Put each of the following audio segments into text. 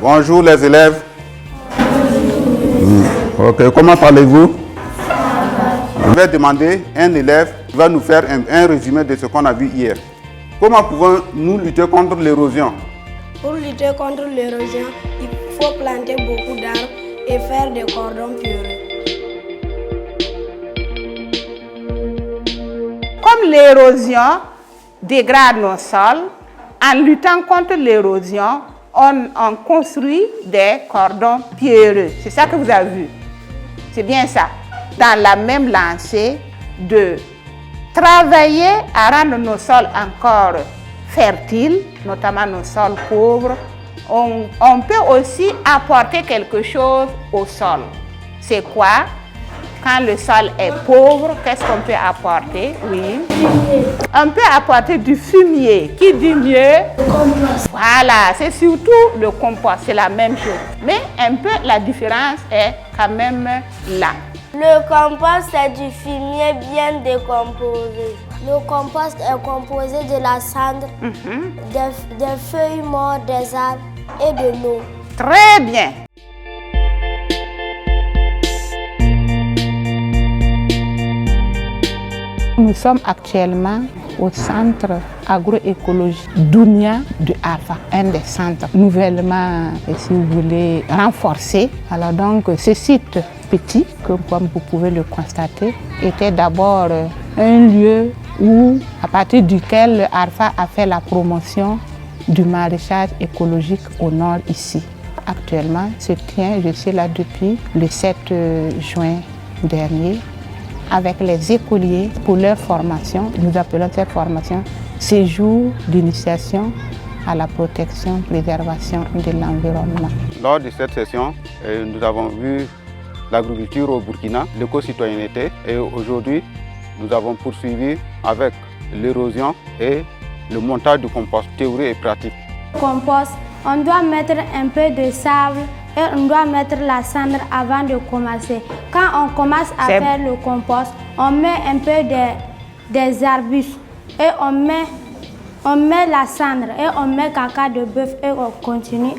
Bonjour les élèves. Ok, comment allez-vous? Je vais demander à un élève qui va nous faire un résumé de ce qu'on a vu hier. Comment pouvons-nous lutter contre l'érosion? Pour lutter contre l'érosion, il faut planter beaucoup d'arbres et faire des cordons pierreux. Comme l'érosion dégrade nos sols, en luttant contre l'érosion, on construit des cordons pierreux. C'est ça que vous avez vu. C'est bien ça. Dans la même lancée de travailler à rendre nos sols encore fertiles, notamment nos sols pauvres, on peut aussi apporter quelque chose au sol. C'est quoi? Quand le sol est pauvre, qu'est-ce qu'on peut apporter? Oui. On peut apporter du fumier. Qui dit mieux? Compost. Voilà, c'est surtout le compost, c'est la même chose. Mais un peu la différence est quand même là. Le compost, c'est du fumier bien décomposé. Le compost est composé de la cendre, des feuilles mortes des arbres et de l'eau. Très bien. Nous sommes actuellement au centre agroécologique Dounia de Alpha, un des centres nouvellement, si vous voulez, renforcé. Alors donc, ce site petit, comme vous pouvez le constater, était d'abord un lieu où, à partir duquel Alpha a fait la promotion du maraîchage écologique au nord ici. Actuellement, je suis là depuis le 7 juin dernier, avec les écoliers pour leur formation. Nous appelons cette formation séjour d'initiation à la protection, préservation de l'environnement. Lors de cette session, nous avons vu l'agriculture au Burkina, l'éco-citoyenneté, et aujourd'hui, nous avons poursuivi avec l'érosion et le montage du compost, théorie et pratique. Compost, on doit mettre un peu de sable et on doit mettre la cendre avant de commencer. Quand on commence à faire le compost, on met un peu des arbustes et on met la cendre et on met caca de bœuf et on continue.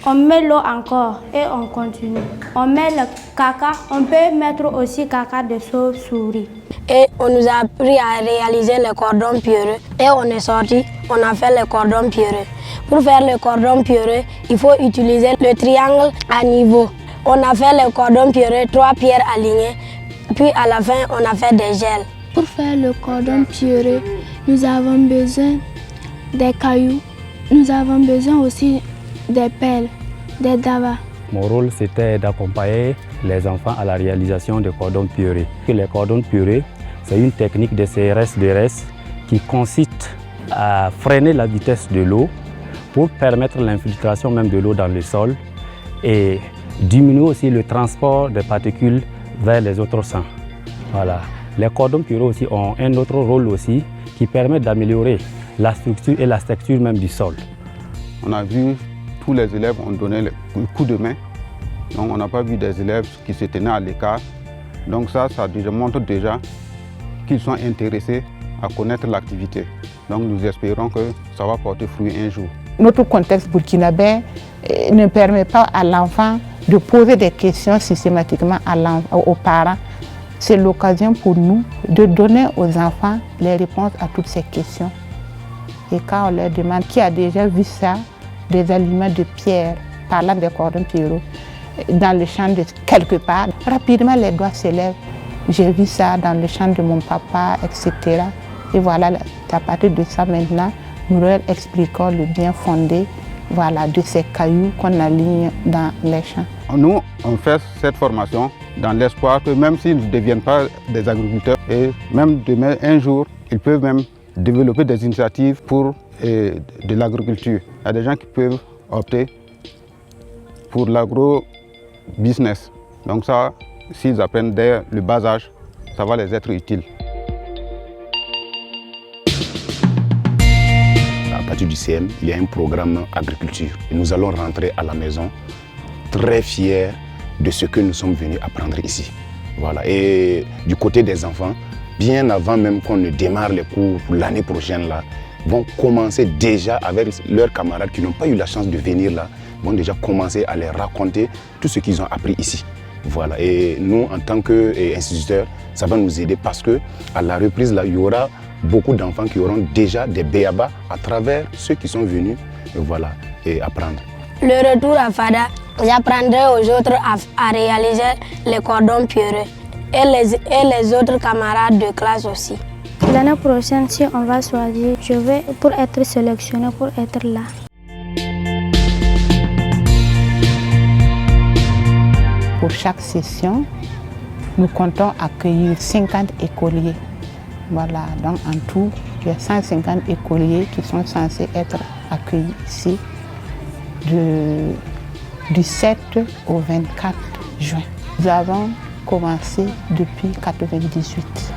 On met l'eau encore et on continue. On met le caca, on peut mettre aussi caca de chauve-souris. Et on nous a appris à réaliser les cordons pierreux et on est sorti, on a fait les cordons pierreux. Pour faire le cordon pierreux, il faut utiliser le triangle à niveau. On a fait le cordon pierreux, 3 pierres alignées, puis à la fin, on a fait des gels. Pour faire le cordon pierreux, nous avons besoin des cailloux, nous avons besoin aussi des pelles, des davas. Mon rôle, c'était d'accompagner les enfants à la réalisation des cordons pierreux. Les cordons pierreux, c'est une technique de CRS-DRS qui consiste à freiner la vitesse de l'eau pour permettre l'infiltration même de l'eau dans le sol et diminuer aussi le transport des particules vers les autres sangs. Voilà. Les cordons pierreux aussi ont un autre rôle aussi qui permet d'améliorer la structure et la texture même du sol. On a vu tous les élèves ont donné le coup de main. Donc on n'a pas vu des élèves qui se tenaient à l'écart. Donc ça montre déjà qu'ils sont intéressés à connaître l'activité. Donc nous espérons que ça va porter fruit un jour. Notre contexte burkinabé ne permet pas à l'enfant de poser des questions systématiquement aux parents. C'est l'occasion pour nous de donner aux enfants les réponses à toutes ces questions. Et quand on leur demande qui a déjà vu ça, des aliments de pierre, parlant des cordons pierreux, dans le champ de quelque part, rapidement les doigts se lèvent. J'ai vu ça dans le champ de mon papa, etc. Et voilà, à partir de ça maintenant, nous leur expliquons le bien fondé de ces cailloux qu'on aligne dans les champs. Nous, on fait cette formation dans l'espoir que même s'ils ne deviennent pas des agriculteurs, et même demain, un jour, ils peuvent même développer des initiatives pour de l'agriculture. Il y a des gens qui peuvent opter pour l'agro-business. Donc ça, s'ils apprennent dès le bas âge, ça va les être utile. À partir du CM, il y a un programme agriculture. Et nous allons rentrer à la maison très fiers de ce que nous sommes venus apprendre ici. Voilà. Et du côté des enfants, bien avant même qu'on ne démarre les cours pour l'année prochaine, là, vont commencer déjà avec leurs camarades qui n'ont pas eu la chance de venir là, vont déjà commencer à leur raconter tout ce qu'ils ont appris ici. Voilà. Et nous, en tant qu'instituteurs, ça va nous aider parce qu'à la reprise, là, il y aura beaucoup d'enfants qui auront déjà des b.a.-ba à travers ceux qui sont venus et apprendre. Le retour à Fada, j'apprendrai aux autres à réaliser les cordons pierreux et les autres camarades de classe aussi. L'année prochaine, si on va choisir, je vais pour être sélectionné, pour être là. Pour chaque session, nous comptons accueillir 50 écoliers. Voilà, donc en tout, il y a 150 écoliers qui sont censés être accueillis ici du 7 au 24 juin. Nous avons commencé depuis 1998.